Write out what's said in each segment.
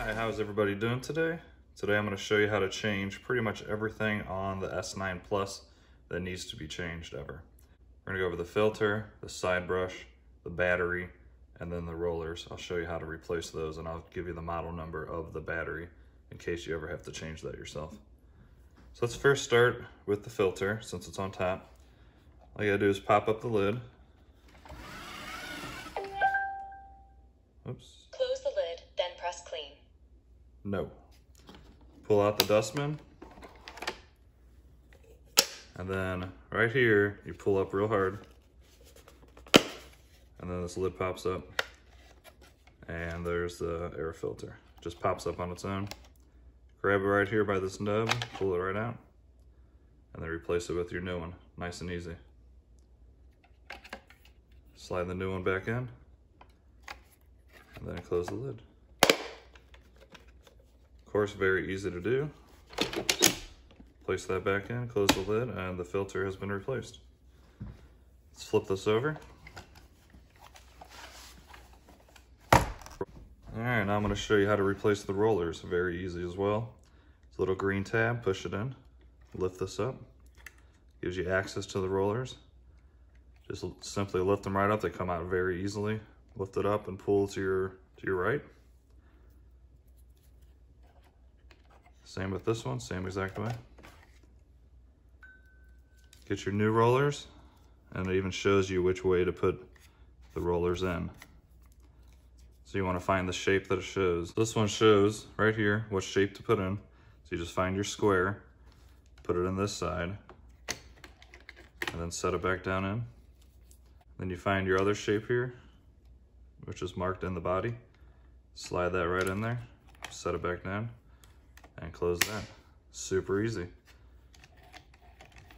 Hi, how's everybody doing today? Today I'm going to show you how to change pretty much everything on the S9 Plus that needs to be changed ever. We're going to go over the filter, the side brush, the battery, and then the rollers. I'll show you how to replace those, and I'll give you the model number of the battery in case you ever have to change that yourself. So let's first start with the filter since it's on top. All you gotta do is pop up the lid. Oops. Close the lid, then press clean. No. Pull out the dustbin. And then right here, you pull up real hard. And then this lid pops up. And there's the air filter. Just pops up on its own. Grab it right here by this nub, pull it right out. And then replace it with your new one. Nice and easy. Slide the new one back in. And then close the lid. Of course, very easy to do. Place that back in, close the lid, and the filter has been replaced. Let's flip this over. All right, now I'm going to show you how to replace the rollers. Very easy as well. It's a little green tab, push it in, lift this up. Gives you access to the rollers. Just simply lift them right up. They come out very easily. Lift it up and pull to your right. Same with this one, same exact way. Get your new rollers, and it even shows you which way to put the rollers in. So you want to find the shape that it shows. This one shows right here what shape to put in. So you just find your square, put it in this side, and then set it back down in. Then you find your other shape here, which is marked in the body. Slide that right in there, set it back down, and close that. Super easy.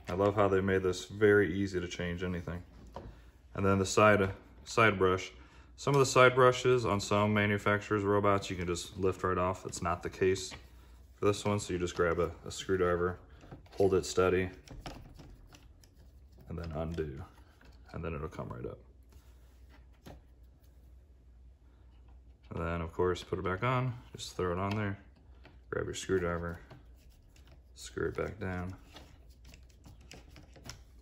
I love how they made this very easy to change anything. And then the side brush. Some of the side brushes on some manufacturers' robots you can just lift right off. It's not the case for this one, so you just grab a screwdriver, hold it steady, and then undo, and then it'll come right up. And then of course put it back on, just throw it on there, grab your screwdriver, screw it back down.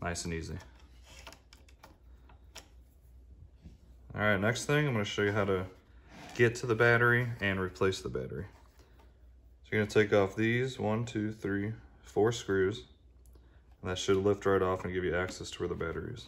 Nice and easy. All right, next thing, I'm gonna show you how to get to the battery and replace the battery. So you're gonna take off these 1, 2, 3, 4 screws, and that should lift right off and give you access to where the battery is.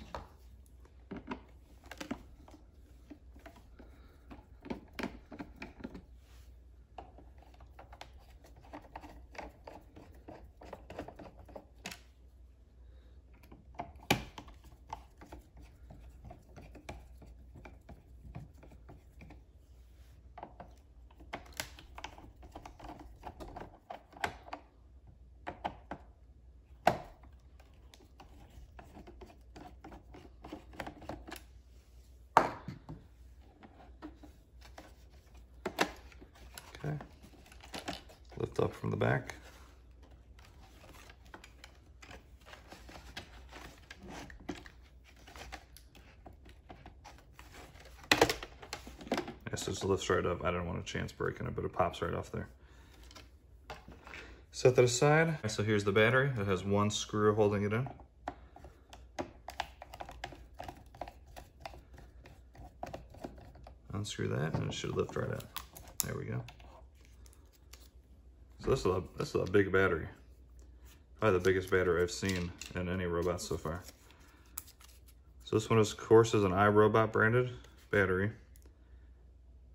Okay, lift up from the back. Yes, it just lifts right up. I didn't want a chance breaking it, but it pops right off there. Set that aside. So here's the battery. It has one screw holding it in. Unscrew that and it should lift right out. There we go. So this is a big battery. Probably the biggest battery I've seen in any robot so far. So this one, of course, is an iRobot branded battery.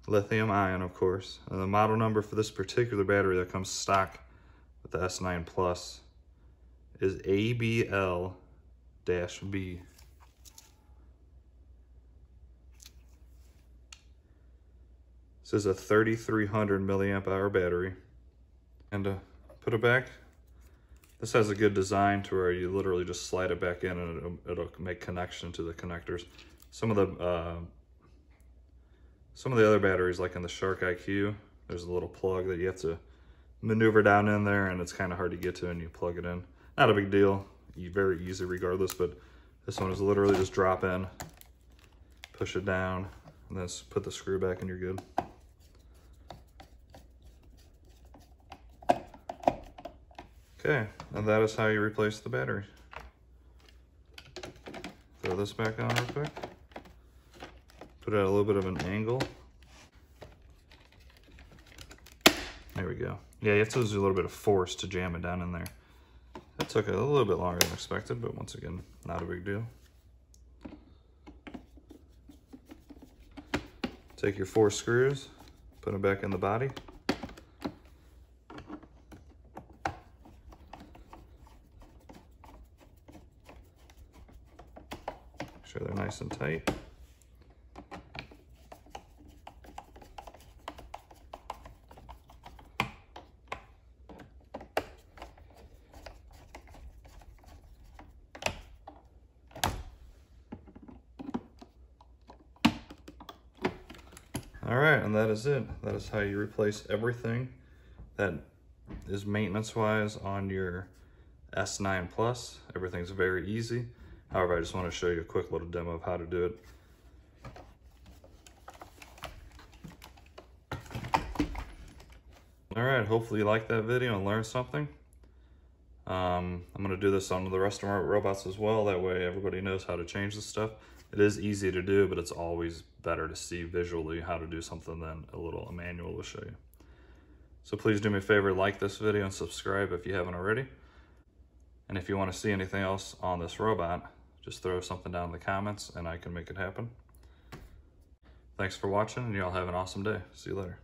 Lithium ion, of course. And the model number for this particular battery that comes stock with the S9 Plus is ABL-B. This is a 3,300 milliamp hour battery. And to put it back, this has a good design to where you literally just slide it back in and it'll make connection to the connectors. Some of the other batteries, like in the Shark IQ, there's a little plug that you have to maneuver down in there, and it's kind of hard to get to, and you plug it in. Not a big deal, very easy regardless, but this one is literally just drop in, push it down, and then put the screw back and you're good. Okay, and that is how you replace the battery. Throw this back on real quick. Put it at a little bit of an angle. There we go. Yeah, you have to use a little bit of force to jam it down in there. That took a little bit longer than expected, but once again, not a big deal. Take your 4 screws, put them back in the body. Make sure they're nice and tight. All right, and that is it. That is how you replace everything that is maintenance-wise on your S9 Plus. Everything's very easy. However, I just want to show you a quick little demo of how to do it. All right, hopefully you liked that video and learned something. I'm going to do this on the rest of our robots as well. That way everybody knows how to change this stuff. It is easy to do, but it's always better to see visually how to do something than a manual will show you. So please do me a favor, like this video and subscribe if you haven't already. And if you want to see anything else on this robot, just throw something down in the comments and I can make it happen. Thanks for watching, and y'all have an awesome day. See you later.